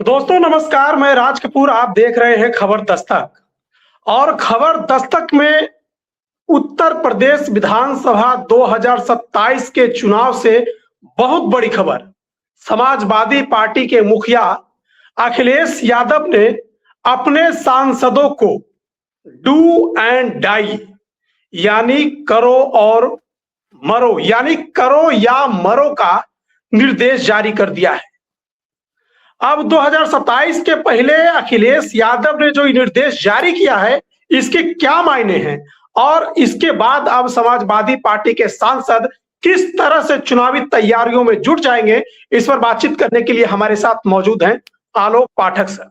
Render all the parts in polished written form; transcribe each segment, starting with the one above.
दोस्तों नमस्कार, मैं राज कपूर। आप देख रहे हैं खबर दस्तक। और खबर दस्तक में उत्तर प्रदेश विधानसभा 2027 के चुनाव से बहुत बड़ी खबर। समाजवादी पार्टी के मुखिया अखिलेश यादव ने अपने सांसदों को डू एंड डाई यानी करो और मरो यानी करो या मरो का निर्देश जारी कर दिया है। अब 2027 के पहले अखिलेश यादव ने जो निर्देश जारी किया है, इसके क्या मायने हैं और इसके बाद अब समाजवादी पार्टी के सांसद किस तरह से चुनावी तैयारियों में जुट जाएंगे, इस पर बातचीत करने के लिए हमारे साथ मौजूद हैं आलोक पाठक सर।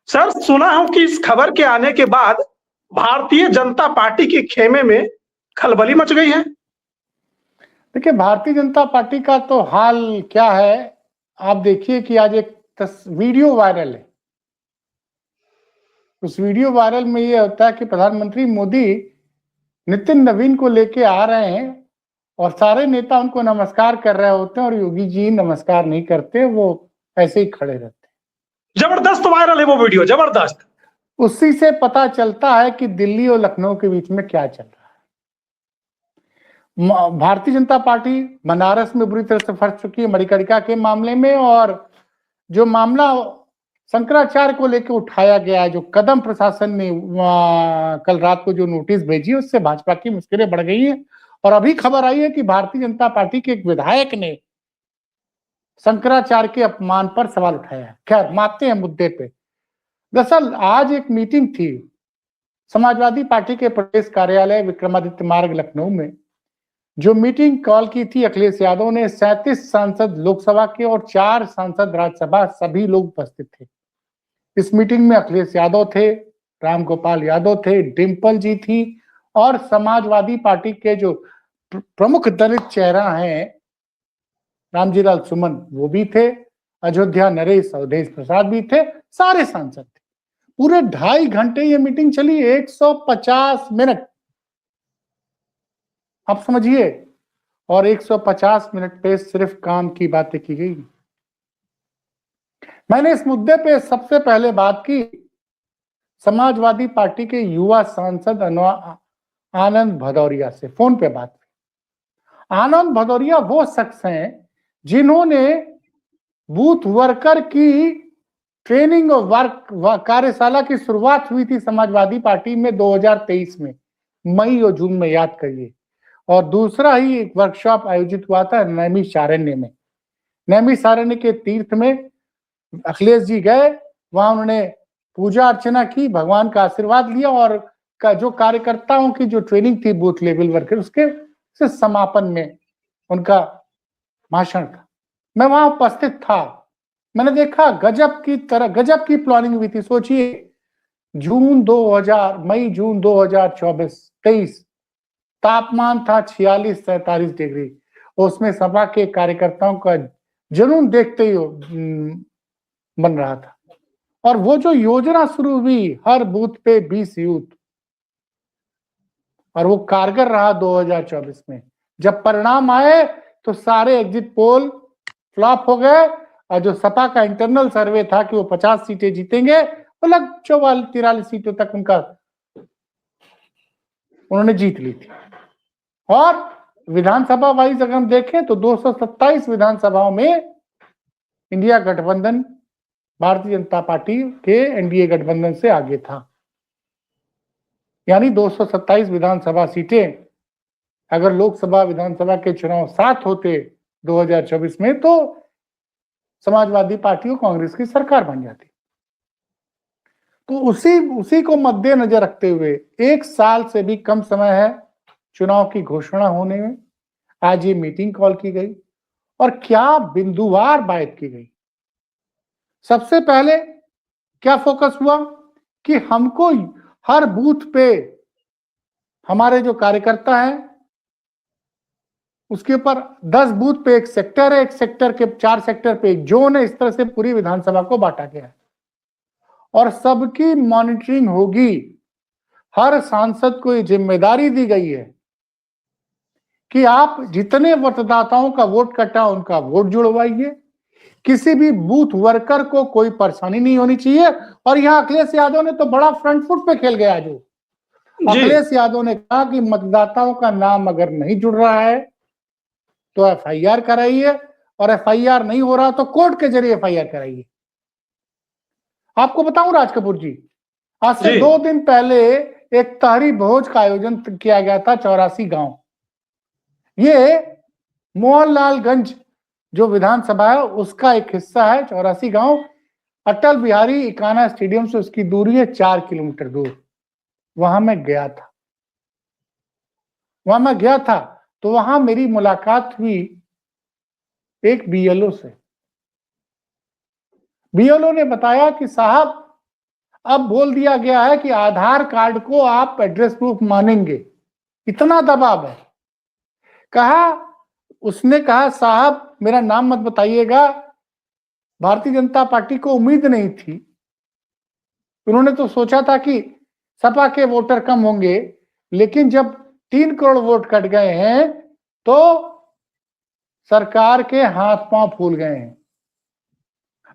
सर, सुना हूं कि इस खबर के आने के बाद भारतीय जनता पार्टी के खेमे में खलबली मच गई है। देखिए, भारतीय जनता पार्टी का तो हाल क्या है, आप देखिए कि आज एक वीडियो वायरल है। उस वीडियो वायरल में ये होता है कि प्रधानमंत्री मोदी नितिन नवीन को लेके आ रहे हैं और सारे नेता उनको नमस्कार कर रहे होते हैं और योगी जी नमस्कार नहीं करते, वो ऐसे ही खड़े रहते हैं। जबरदस्त वायरल है वो वीडियो, जबरदस्त। उसी से पता चलता है कि दिल्ली और लखनऊ के बीच में क्या चल रहा है। भारतीय जनता पार्टी बनारस में बुरी तरह से फंस चुकी है मणिकर्णिका के मामले में, और जो मामला शंकराचार्य को लेकर उठाया गया है, जो कदम प्रशासन ने कल रात को जो नोटिस भेजी, उससे भाजपा की मुश्किलें बढ़ गई हैं। और अभी खबर आई है कि भारतीय जनता पार्टी के एक विधायक ने शंकराचार्य के अपमान पर सवाल उठाया है। खैर, मानते हैं मुद्दे पे। दरअसल आज एक मीटिंग थी समाजवादी पार्टी के प्रदेश कार्यालय विक्रमादित्य मार्ग लखनऊ में। जो मीटिंग कॉल की थी अखिलेश यादव ने, 37 सांसद लोकसभा के और 4 सांसद राज्यसभा, सभी लोग उपस्थित थे। इस मीटिंग में अखिलेश यादव थे, राम गोपाल यादव थे, डिम्पल जी थी और समाजवादी पार्टी के जो प्रमुख दलित चेहरा हैं रामजी लाल सुमन, वो भी थे, अयोध्या नरेश, अवधेश प्रसाद भी थे, सारे सांसद थे। पूरे 2.5 घंटे ये मीटिंग चली, 150 मिनट, आप समझिए। और 150 मिनट पे सिर्फ काम की बातें की गई। मैंने इस मुद्दे पे सबसे पहले बात की समाजवादी पार्टी के युवा सांसद आनंद भदौरिया से, फोन पे बात की। आनंद भदौरिया वो शख्स हैं जिन्होंने बूथ वर्कर की ट्रेनिंग और वर्क कार्यशाला की शुरुआत हुई थी समाजवादी पार्टी में 2023 में, मई और जून में, याद करिए। और दूसरा ही एक वर्कशॉप आयोजित हुआ था नैमिषारण्य में। नैमिषारण्य के तीर्थ में अखिलेश जी गए, वहां उन्होंने पूजा अर्चना की, भगवान का आशीर्वाद लिया और जो कार्यकर्ताओं की जो ट्रेनिंग थी बूथ लेवल वर्कर, उसके समापन में उनका भाषण था। मैं वहां उपस्थित था। मैंने देखा गजब की प्लानिंग हुई थी। सोचिए, मई जून 2023 तापमान था 46-47 डिग्री। उसमें सभा के कार्यकर्ताओं का जुनून देखते ही बन रहा था। और वो जो योजना शुरू हुई, हर बूथ पे 20 यूथ, और वो कारगर रहा 2024 में। जब परिणाम आए तो सारे एग्जिट पोल फ्लॉप हो गए और जो सपा का इंटरनल सर्वे था कि वो 50 सीटें जीतेंगे, वो लगभग 44-43 सीटों तक उन्होंने जीत ली थी। और विधानसभा वाइज अगर हम देखें तो 227 विधानसभाओं में इंडिया गठबंधन भारतीय जनता पार्टी के एनडीए गठबंधन से आगे था। यानी 227 विधानसभा सीटें, अगर लोकसभा विधानसभा के चुनाव 7 होते 2024 में, तो समाजवादी पार्टी और कांग्रेस की सरकार बन जाती। तो उसी को मद्देनजर रखते हुए 1 साल से भी कम समय है चुनाव की घोषणा होने में, आज ये मीटिंग कॉल की गई और क्या बिंदुवार बात की गई। सबसे पहले क्या फोकस हुआ कि हमको हर बूथ पे हमारे जो कार्यकर्ता हैं उसके ऊपर 10 बूथ पे एक सेक्टर है, एक सेक्टर के 4 सेक्टर पे एक जोन है। इस तरह से पूरी विधानसभा को बांटा गया है और सबकी मॉनिटरिंग होगी। हर सांसद को ये जिम्मेदारी दी गई है कि आप जितने मतदाताओं का वोट कटा उनका वोट जुड़वाइए, किसी भी बूथ वर्कर को कोई परेशानी नहीं होनी चाहिए। और यहां अखिलेश यादव ने तो बड़ा फ्रंट फुट पे खेल गया। जो जी अखिलेश यादव ने कहा कि मतदाताओं का नाम अगर नहीं जुड़ रहा है तो एफआईआर कराइए, और एफआईआर नहीं हो रहा तो कोर्ट के जरिए एफआईआर कराइए। आपको बताऊं राज कपूर जी, आज से जी 2 दिन पहले एक तहरी भोज का आयोजन किया गया था 84 गांव। ये मोहनलालगंज जो विधानसभा है उसका एक हिस्सा है 84 गांव। अटल बिहारी इकाना स्टेडियम से उसकी दूरी है 4 किलोमीटर दूर। वहां मैं गया था तो वहां मेरी मुलाकात हुई एक बीएलओ से। बीएलओ ने बताया कि साहब अब बोल दिया गया है कि आधार कार्ड को आप एड्रेस प्रूफ मानेंगे। इतना दबाव है। उसने कहा साहब मेरा नाम मत बताइएगा, भारतीय जनता पार्टी को उम्मीद नहीं थी। उन्होंने तो सोचा था कि सपा के वोटर कम होंगे, लेकिन जब 3 करोड़ वोट कट गए हैं तो सरकार के हाथ पांव फूल गए हैं।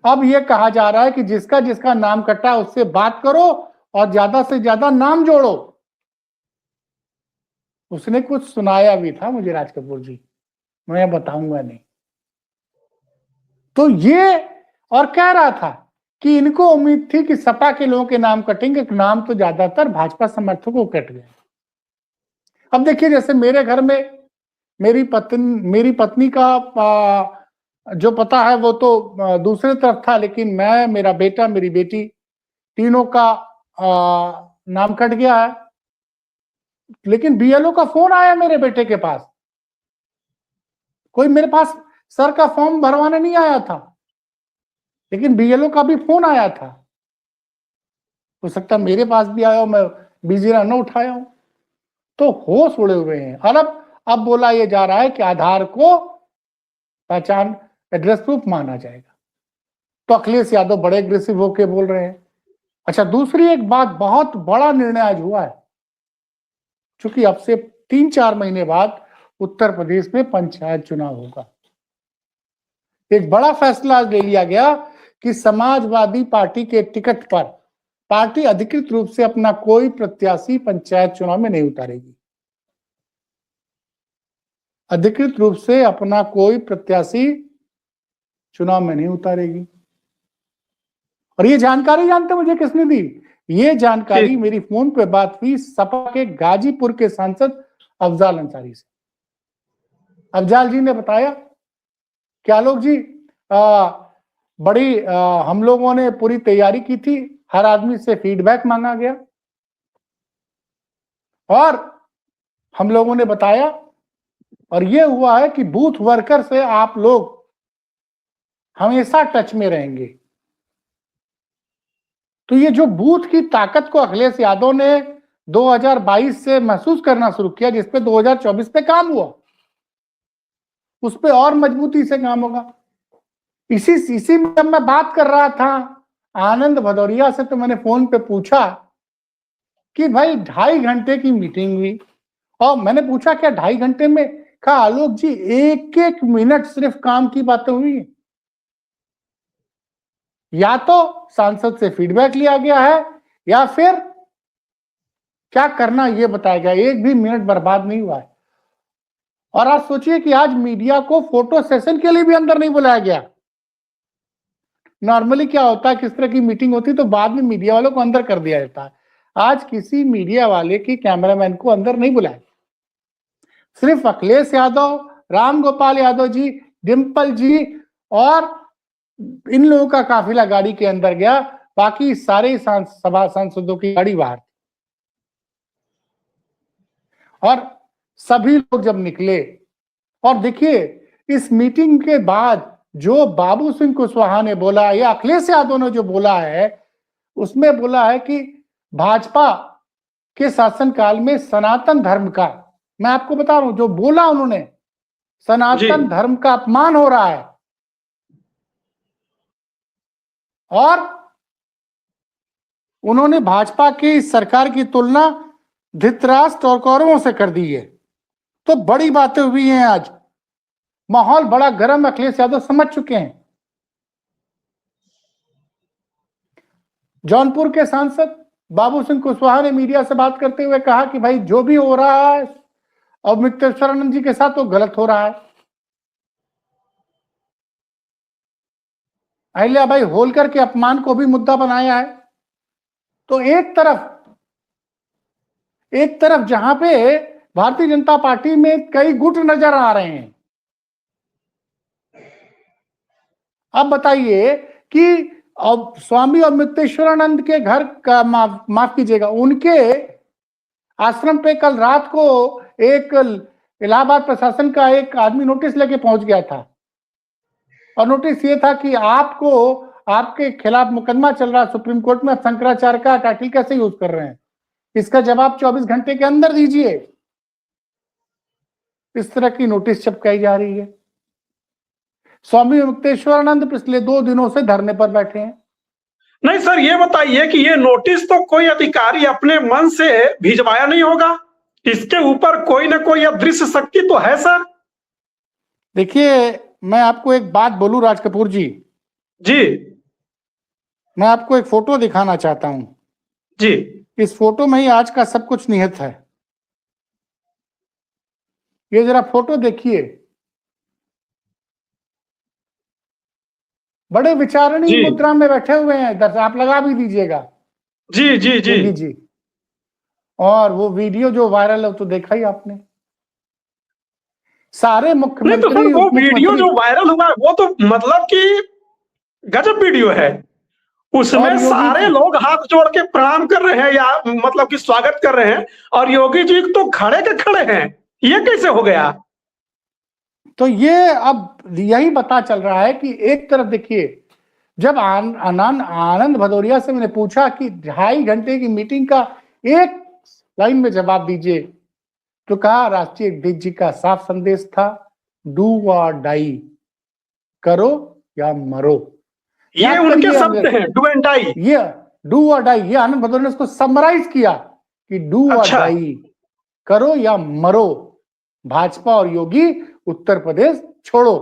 अब यह कहा जा रहा है कि जिसका जिसका नाम कटा है उससे बात करो और ज्यादा से ज्यादा नाम जोड़ो। उसने कुछ सुनाया भी था मुझे राज कपूर जी, मैं बताऊंगा नहीं। तो ये और कह रहा था कि इनको उम्मीद थी कि सपा के लोगों के नाम कटेंगे, नाम तो ज्यादातर भाजपा समर्थकों को कट गए। अब देखिए जैसे मेरे घर में मेरी पत्नी का जो पता है वो तो दूसरे तरफ था, लेकिन मैं, मेरा बेटा, मेरी बेटी, तीनों का नाम कट गया है। लेकिन बीएलओ का फोन आया मेरे बेटे के पास, कोई मेरे पास सर का फॉर्म भरवाने नहीं आया था, लेकिन बीएलओ का भी फोन आया था। हो सकता मेरे पास भी आया हो, मैं बिजी न उठाया हूं। तो होश उड़े हुए हैं। और अब बोला यह जा रहा है कि आधार को पहचान एड्रेस प्रूफ माना जाएगा। तो अखिलेश यादव बड़े एग्रेसिव होके बोल रहे हैं। अच्छा, दूसरी एक बात, बहुत बड़ा निर्णय आज हुआ है। क्योंकि अब से 3-4 महीने बाद उत्तर प्रदेश में पंचायत चुनाव होगा। एक बड़ा फैसला आज ले लिया गया कि समाजवादी पार्टी के टिकट पर पार्टी अधिकृत रूप से अपना कोई प्रत्याशी पंचायत चुनाव में नहीं उतारेगी। अधिकृत रूप से अपना कोई प्रत्याशी चुनाव में नहीं उतारेगी। और ये जानकारी जानते मुझे किसने दी? ये जानकारी मेरी फोन पे बात हुई सपा के गाजीपुर के सांसद अफजाल अंसारी से। अफजाल जी ने बताया कि आलोक जी, हम लोगों ने पूरी तैयारी की थी, हर आदमी से फीडबैक मांगा गया और हम लोगों ने बताया, और ये हुआ है कि बूथ वर्कर से आप लोग हमेशा टच में रहेंगे। तो ये जो बूथ की ताकत को अखिलेश यादव ने 2022 से महसूस करना शुरू किया, जिसपे 2024 पे काम हुआ, उस पे और मजबूती से काम होगा। इसी में जब मैं बात कर रहा था आनंद भदौरिया से, तो मैंने फोन पे पूछा कि भाई 2.5 घंटे की मीटिंग हुई, और मैंने पूछा क्या 2.5 घंटे में? कहा आलोक जी 1-1 मिनट सिर्फ काम की बातें हुई। या तो सांसद से फीडबैक लिया गया है या फिर क्या करना यह बताया गया, 1 भी मिनट बर्बाद नहीं हुआ है। और आप सोचिए कि आज मीडिया को फोटो सेशन के लिए भी अंदर नहीं बुलाया गया। नॉर्मली क्या होता है, किस तरह की मीटिंग होती तो बाद में मीडिया वालों को अंदर कर दिया जाता है। आज किसी मीडिया वाले की कैमरामैन को अंदर नहीं बुलाया, सिर्फ अखिलेश यादव, राम गोपाल यादव जी, डिंपल जी और इन लोगों का काफिला गाड़ी के अंदर गया, बाकी सारे सभा सांसदों की गाड़ी बाहर। और सभी लोग जब निकले, और देखिए इस मीटिंग के बाद जो बाबू सिंह कुशवाहा ने बोला या अखिलेश यादव ने जो बोला है, उसमें बोला है कि भाजपा के शासनकाल में सनातन धर्म का, मैं आपको बता रहा हूं जो बोला उन्होंने, सनातन धर्म का अपमान हो रहा है। और उन्होंने भाजपा की इस सरकार की तुलना धृतराष्ट्र और कौरवों से कर दी है। तो बड़ी बातें हुई हैं आज, माहौल बड़ा गर्म, अखिलेश यादव समझ चुके हैं जौनपुर के सांसद बाबू सिंह कुशवाहा ने मीडिया से बात करते हुए कहा कि भाई जो भी हो रहा है अब मुक्तेश्वरानंद जी के साथ तो गलत हो रहा है। अहिल्याबाई होलकर के अपमान को भी मुद्दा बनाया है। तो एक तरफ जहां पे भारतीय जनता पार्टी में कई गुट नजर आ रहे हैं, अब बताइए कि अब स्वामी अमृतेश्वरानंद के घर का माफ कीजिएगा, उनके आश्रम पे कल रात को एक इलाहाबाद प्रशासन का एक आदमी नोटिस लेके पहुंच गया था और नोटिस ये था कि आपको आपके खिलाफ मुकदमा चल रहा है सुप्रीम कोर्ट में, आप शंकराचार्य का टाइटल कैसे यूज कर रहे हैं, इसका जवाब 24 घंटे के अंदर दीजिए। इस तरह की नोटिस चिपकाई जा रही है। स्वामी मुक्तेश्वरानंद पिछले 2 दिनों से धरने पर बैठे हैं। नहीं सर, ये बताइए कि ये नोटिस तो कोई अधिकारी अपने मन से भिजवाया नहीं होगा, इसके ऊपर कोई ना कोई अदृश्य शक्ति तो है सर। देखिए, मैं आपको एक बात बोलूं राज कपूर जी, मैं आपको एक फोटो दिखाना चाहता हूं जी। इस फोटो में ही आज का सब कुछ निहित है। ये जरा फोटो देखिए, बड़े विचारणीय मुद्रा में बैठे हुए हैं। दर्शक आप लगा भी दीजिएगा। जी जी जी जी। और वो वीडियो जो वायरल है तो देखा ही आपने, सारे मुख्यमंत्री। नहीं तो वो वीडियो जो वायरल हुआ है वो तो मतलब कि गजब वीडियो है। उसमें सारे लोग हाथ जोड़ के प्रणाम कर रहे हैं या मतलब कि स्वागत कर रहे हैं, और योगी जी तो खड़े के खड़े हैं। ये कैसे हो गया? तो ये अब यही पता चल रहा है कि एक तरफ देखिए, जब आनंद भदौरिया से मैंने पूछा कि 2.5 घंटे की मीटिंग का एक लाइन में जवाब दीजिए, तो कहा राष्ट्रीय अध्यक्ष जी का साफ संदेश था, डू और डाई, करो या मरो। ये उनके शब्द हैं, डू एंड डाई। ये डू और डाई, ये आनंद भदौरिया ने उसको समराइज किया कि डू और डाई, करो या मरो। भाजपा और योगी उत्तर प्रदेश छोड़ो।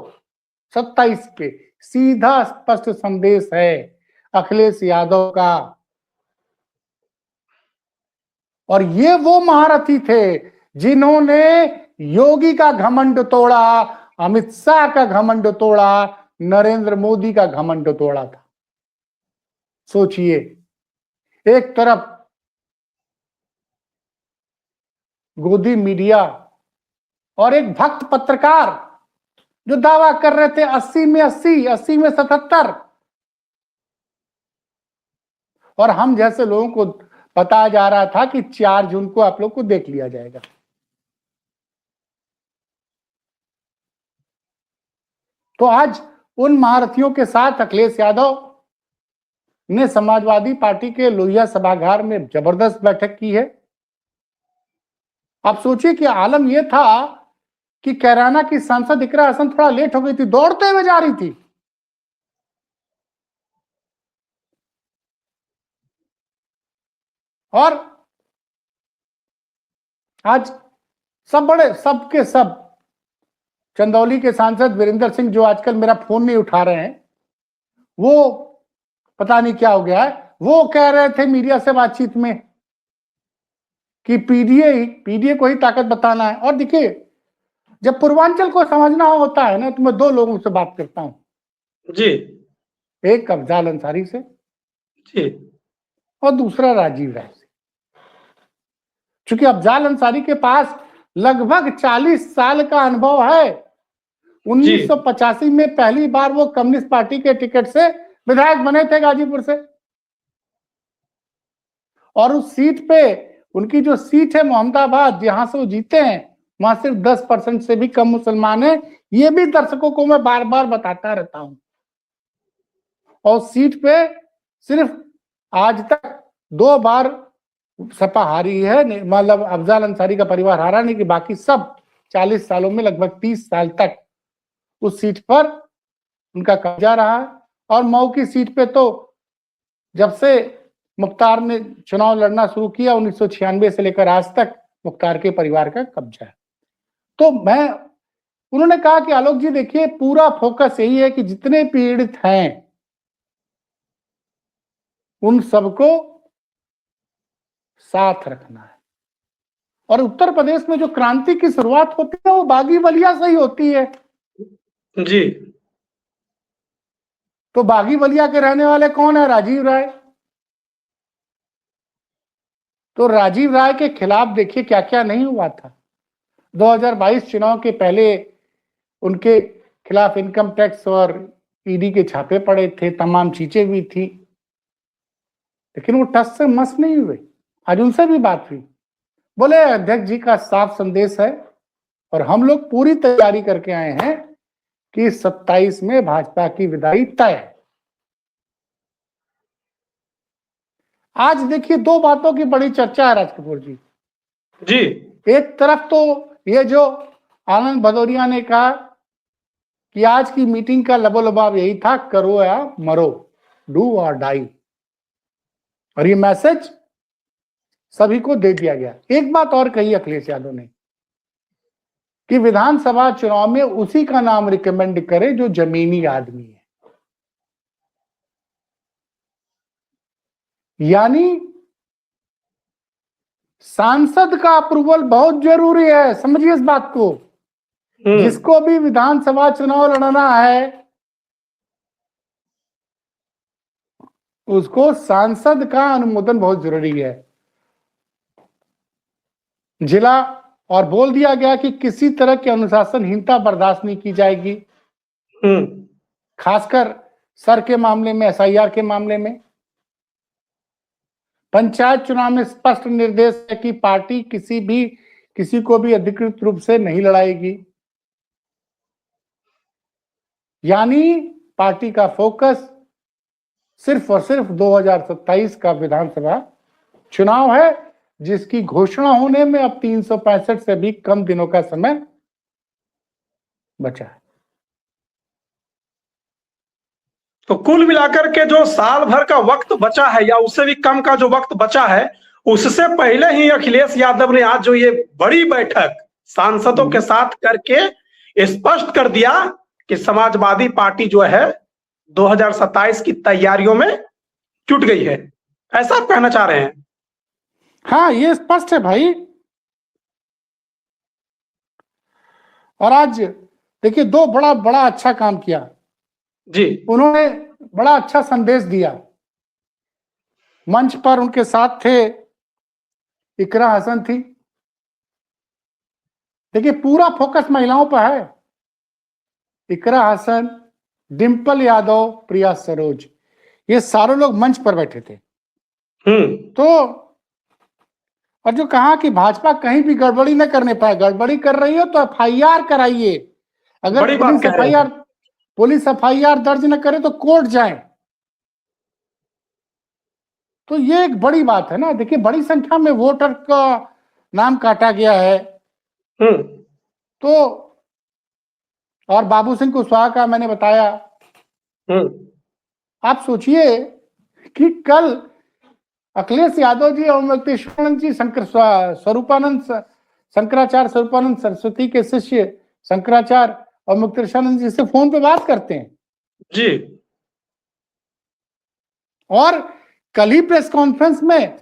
27 पे सीधा स्पष्ट संदेश है अखिलेश यादव का। और ये वो महारथी थे जिन्होंने योगी का घमंड तोड़ा, अमित शाह का घमंड तोड़ा, नरेंद्र मोदी का घमंड तोड़ा था। सोचिए, एक तरफ गोदी मीडिया और एक भक्त पत्रकार जो दावा कर रहे थे 80 में 80, 80 में 77, और हम जैसे लोगों को बताया जा रहा था कि 4 जून को आप लोग को देख लिया जाएगा। तो आज उन महारथियों के साथ अखिलेश यादव ने समाजवादी पार्टी के लोहिया सभागार में जबरदस्त बैठक की है। आप सोचिए कि आलम यह था कि कैराना की सांसद इकरा हसन थोड़ा लेट हो गई थी, दौड़ते हुए जा रही थी, और आज सब चंदौली के सांसद वीरेंद्र सिंह, जो आजकल मेरा फोन नहीं उठा रहे हैं, वो पता नहीं क्या हो गया है, वो कह रहे थे मीडिया से बातचीत में कि पीडीए को ही ताकत बताना है। और देखिए, जब पूर्वांचल को समझना होता है ना, तो मैं 2 लोगों से बात करता हूं जी। एक अफजाल अंसारी से जी, और दूसरा राजीव राय से। चूंकि अफजाल अंसारी के पास लगभग 40 साल का अनुभव है। 1985 में पहली बार वो कम्युनिस्ट पार्टी के टिकट से विधायक बने थे गाजीपुर से, और उस सीट पे, उनकी जो सीट है मोहम्मदाबाद, जहां से वो जीते हैं, वहां सिर्फ 10% से भी कम मुसलमान है। ये भी दर्शकों को मैं बार बार बताता रहता हूं। और सीट पे सिर्फ आज तक 2 बार सपा हारी है, मतलब अफजाल अंसारी का परिवार हारा नहीं, कि बाकी सब 40 सालों में लगभग 30 साल तक उस सीट पर उनका कब्जा रहा है। और मऊ की सीट पे तो जब से मुख्तार ने चुनाव लड़ना शुरू किया 1996 से लेकर आज तक मुख्तार के परिवार का कब्जा है। तो उन्होंने कहा कि आलोक जी देखिए, पूरा फोकस यही है कि जितने पीड़ित हैं उन सबको साथ रखना है। और उत्तर प्रदेश में जो क्रांति की शुरुआत होती है वो बागी बलिया से ही होती है। जी। तो बागी बलिया के रहने वाले कौन है? राजीव राय। तो राजीव राय के खिलाफ देखिए क्या क्या नहीं हुआ था। 2022 चुनाव के पहले उनके खिलाफ इनकम टैक्स और ईडी के छापे पड़े थे, तमाम चीजें हुई थी, लेकिन वो टस से मस नहीं हुए। आज उनसे भी बात हुई, बोले अध्यक्ष जी का साफ संदेश है और हम लोग पूरी तैयारी करके आए हैं कि 27 में भाजपा की विदाई तय है। आज देखिए दो बातों की बड़ी चर्चा है राज कपूर जी। जी। एक तरफ तो ये जो आनंद भदौरिया ने कहा कि आज की मीटिंग का लबोलबाब यही था, करो या मरो, डू और डाई, और ये मैसेज सभी को दे दिया गया। एक बात और कही अखिलेश यादव ने कि विधानसभा चुनाव में उसी का नाम रिकमेंड करे जो जमीनी आदमी है। यानी सांसद का अप्रूवल बहुत जरूरी है, समझिए इस बात को। जिसको भी विधानसभा चुनाव लड़ना है उसको सांसद का अनुमोदन बहुत जरूरी है। जिला और बोल दिया गया कि किसी तरह की अनुशासनहीनता बर्दाश्त नहीं की जाएगी, खासकर सर के मामले में, एसआईआर के मामले में। पंचायत चुनाव में स्पष्ट निर्देश है कि पार्टी किसी को भी अधिकृत रूप से नहीं लड़ाएगी। यानी पार्टी का फोकस सिर्फ और सिर्फ 2027 का विधानसभा चुनाव है, जिसकी घोषणा होने में अब 365 से भी कम दिनों का समय बचा है। तो कुल मिलाकर के जो साल भर का वक्त बचा है या उससे भी कम का जो वक्त बचा है, उससे पहले ही अखिलेश यादव ने आज जो ये बड़ी बैठक सांसदों के साथ करके स्पष्ट कर दिया कि समाजवादी पार्टी जो है 2027 की तैयारियों में जुट गई है, ऐसा आप कहना चाह रहे हैं? हाँ, ये स्पष्ट है भाई। और आज देखिए दो बड़ा अच्छा काम किया जी। उन्होंने, बड़ा अच्छा संदेश दिया। मंच पर उनके साथ थे इकरा हसन थी। देखिए पूरा फोकस महिलाओं पर है। इकरा हसन, डिंपल यादव, प्रिया सरोज, ये सारे लोग मंच पर बैठे थे। तो और जो कहा कि भाजपा कहीं भी गड़बड़ी न करने पाए, गड़बड़ी कर रही हो तो एफआईआर कराइए, अगर पुलिस एफआईआर दर्ज न करे तो कोर्ट जाए। तो ये एक बड़ी बात है ना। देखिए बड़ी संख्या में वोटर का नाम काटा गया है। तो और बाबू सिंह कुशवाहा का मैंने बताया। आप सोचिए कि कल अखिलेश यादव जी और मुक्तेश्वरानंद जी शंकराचार्य स्वरूपानंद सरस्वती के शिष्य शंकराचार्य और मुक्तेश्वरानंद जी से फोन पे बात करते हैं जी। और कल ही प्रेस कॉन्फ्रेंस में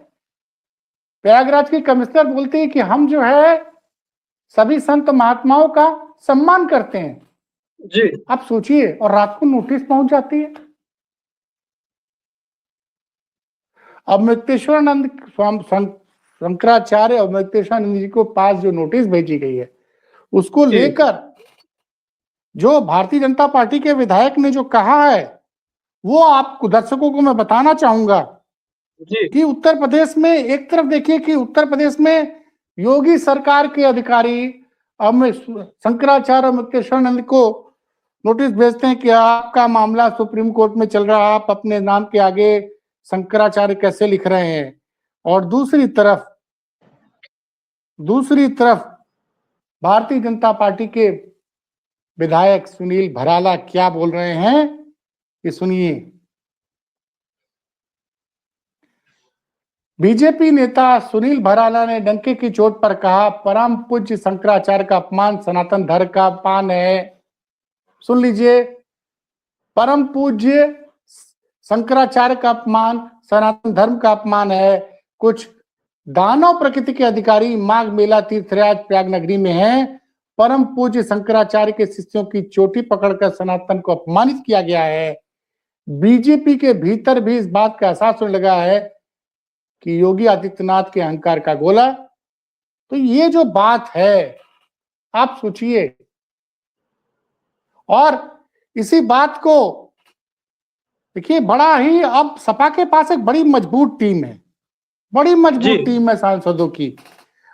प्रयागराज के कमिश्नर बोलते हैं कि हम जो है सभी संत महात्माओं का सम्मान करते हैं जी। आप सोचिए, और रात को नोटिस पहुंच जाती है। अब मुक्तेश्वरानंद शंकराचार्य और मुक्तेश्वरानंद जी को पास जो नोटिस भेजी गई है उसको लेकर जो भारतीय जनता पार्टी के विधायक ने जो कहा है वो आपको दर्शकों को मैं बताना चाहूंगा कि उत्तर प्रदेश में एक तरफ देखिए कि उत्तर प्रदेश में योगी सरकार के अधिकारी अब शंकराचार्य और मुक्तेश्वरानंद को नोटिस भेजते हैं कि आपका मामला सुप्रीम कोर्ट में चल रहा है, आप अपने नाम के आगे शंकराचार्य कैसे लिख रहे हैं। और दूसरी तरफ भारतीय जनता पार्टी के विधायक सुनील भराला क्या बोल रहे हैं, ये सुनिए। बीजेपी नेता सुनील भराला ने डंके की चोट पर कहा, परम पूज्य शंकराचार्य का अपमान सनातन धर्म का अपमान है। सुन लीजिए, परम पूज्य शंकराचार्य का अपमान, सनातन धर्म का अपमान है। कुछ दानव प्रकृति के अधिकारी माघ मेला तीर्थराज प्रयाग नगरी में हैं। परम पूज्य शंकराचार्य के शिष्यों की चोटी पकड़कर सनातन को अपमानित किया गया है। बीजेपी के भीतर भी इस बात का एहसास होने लगा है कि योगी आदित्यनाथ के अहंकार का गोला। तो ये जो बात है आप सोचिए, और इसी बात को देखिए, बड़ा ही अब सपा के पास एक बड़ी मजबूत टीम है, बड़ी मजबूत टीम है सांसदों की।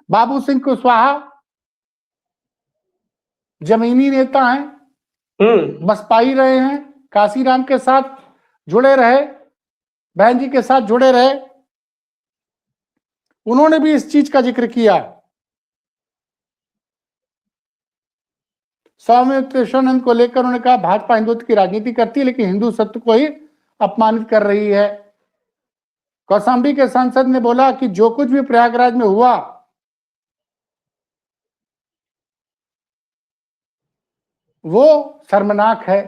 बाबू सिंह कुशवाहा जमीनी नेता हैं, बसपाई रहे हैं, काशीराम के साथ जुड़े रहे, बहन जी के साथ जुड़े रहे, उन्होंने भी इस चीज का जिक्र किया। स्वामी कृष्णानंद को लेकर उन्होंने कहा भाजपा हिंदुत्व की राजनीति करती है लेकिन हिंदू सत्य को ही अपमानित कर रही है। कौशाम्बी के सांसद ने बोला कि जो कुछ भी प्रयागराज में हुआ वो शर्मनाक है।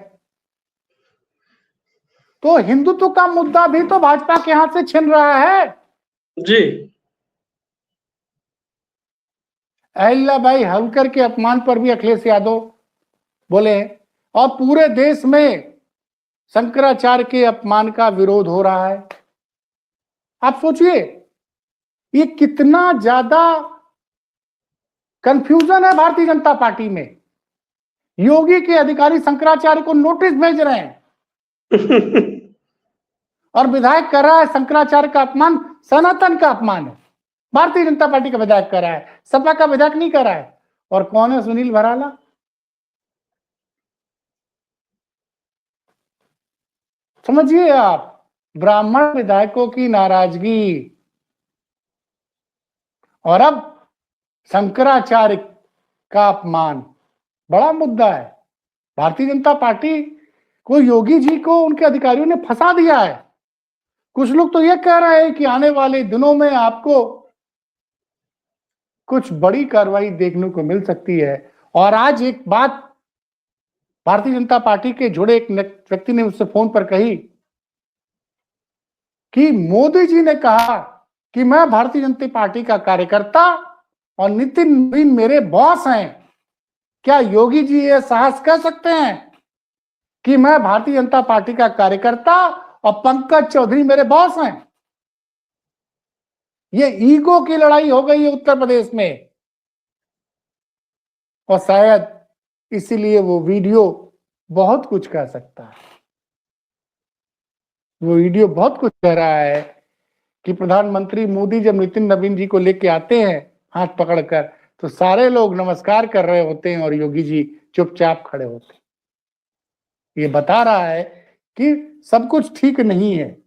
तो हिंदुत्व का मुद्दा भी तो भाजपा के हाथ से छिन रहा है जी। अहिल्याबाई होलकर के अपमान पर भी अखिलेश यादव बोले, और पूरे देश में शंकराचार्य के अपमान का विरोध हो रहा है। आप सोचिए ये कितना ज्यादा कंफ्यूजन है भारतीय जनता पार्टी में। योगी के अधिकारी शंकराचार्य को नोटिस भेज रहे हैं और विधायक कर रहा है शंकराचार्य का अपमान सनातन का अपमान है। भारतीय जनता पार्टी का विधायक कर रहा है, सपा का विधायक नहीं कर रहा है। और कौन है सुनील भराला? समझिए आप, ब्राह्मण विधायकों की नाराजगी और अब शंकराचार्य का अपमान बड़ा मुद्दा है। भारतीय जनता पार्टी को, योगी जी को उनके अधिकारियों ने फंसा दिया है। कुछ लोग तो यह कह रहे हैं कि आने वाले दिनों में आपको कुछ बड़ी कार्रवाई देखने को मिल सकती है। और आज एक बात भारतीय जनता पार्टी के जुड़े एक व्यक्ति ने मुझसे फोन पर कही कि मोदी जी ने कहा कि मैं भारतीय जनता पार्टी का कार्यकर्ता और नितिन नवीन मेरे बॉस हैं। क्या योगी जी ये साहस कर सकते हैं कि मैं भारतीय जनता पार्टी का कार्यकर्ता और पंकज चौधरी मेरे बॉस हैं? ये ईगो की लड़ाई हो गई है उत्तर प्रदेश में, और शायद इसीलिए वो वीडियो बहुत कुछ कह सकता है। वो वीडियो बहुत कुछ कह रहा है कि प्रधानमंत्री मोदी जब नितिन नवीन जी को लेके आते हैं हाथ पकड़कर, तो सारे लोग नमस्कार कर रहे होते हैं और योगी जी चुपचाप खड़े होते हैं। ये बता रहा है कि सब कुछ ठीक नहीं है।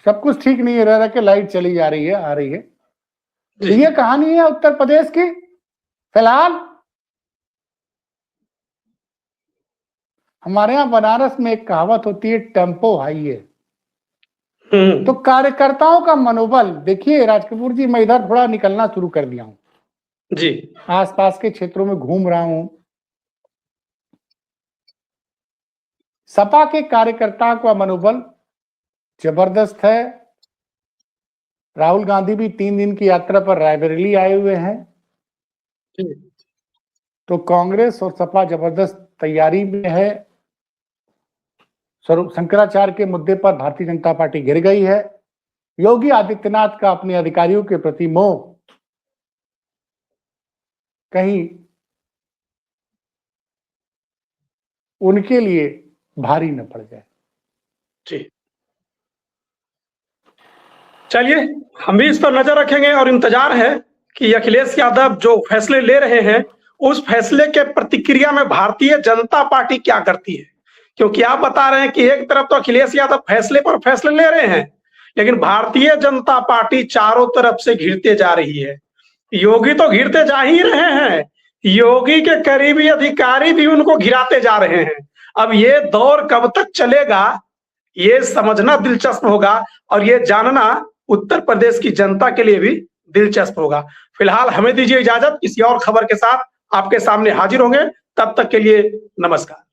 सब कुछ ठीक नहीं है, रह रह के लाइट चली जा रही है, आ रही है। तो ये कहानी है उत्तर प्रदेश की। फिलहाल हमारे यहाँ बनारस में एक कहावत होती है, टेम्पो हाई है। तो कार्यकर्ताओं का मनोबल देखिए। राजकपूर जी, मैं इधर थोड़ा निकलना शुरू कर दिया हूं जी, आसपास के क्षेत्रों में घूम रहा हूं। सपा के कार्यकर्ताओं का मनोबल जबरदस्त है। राहुल गांधी भी 3 दिन की यात्रा पर रायबरेली आए हुए हैं। तो कांग्रेस और सपा जबरदस्त तैयारी में है। शंकराचार्य के मुद्दे पर भारतीय जनता पार्टी गिर गई है। योगी आदित्यनाथ का अपने अधिकारियों के प्रति मोह कहीं उनके लिए भारी न पड़ जाए। जी, चलिए हम भी इस पर नजर रखेंगे और इंतजार है कि अखिलेश यादव जो फैसले ले रहे हैं उस फैसले के प्रतिक्रिया में भारतीय जनता पार्टी क्या करती है। क्योंकि आप बता रहे हैं कि एक तरफ तो अखिलेश यादव फैसले पर फैसले ले रहे हैं, लेकिन भारतीय जनता पार्टी चारों तरफ से घिरते जा रही है। योगी तो घिरते जा ही रहे हैं, योगी के करीबी अधिकारी भी उनको घिराते जा रहे हैं। अब ये दौर कब तक चलेगा ये समझना दिलचस्प होगा और ये जानना उत्तर प्रदेश की जनता के लिए भी दिलचस्प होगा। फिलहाल हमें दीजिए इजाजत, किसी और खबर के साथ आपके सामने हाजिर होंगे। तब तक के लिए नमस्कार।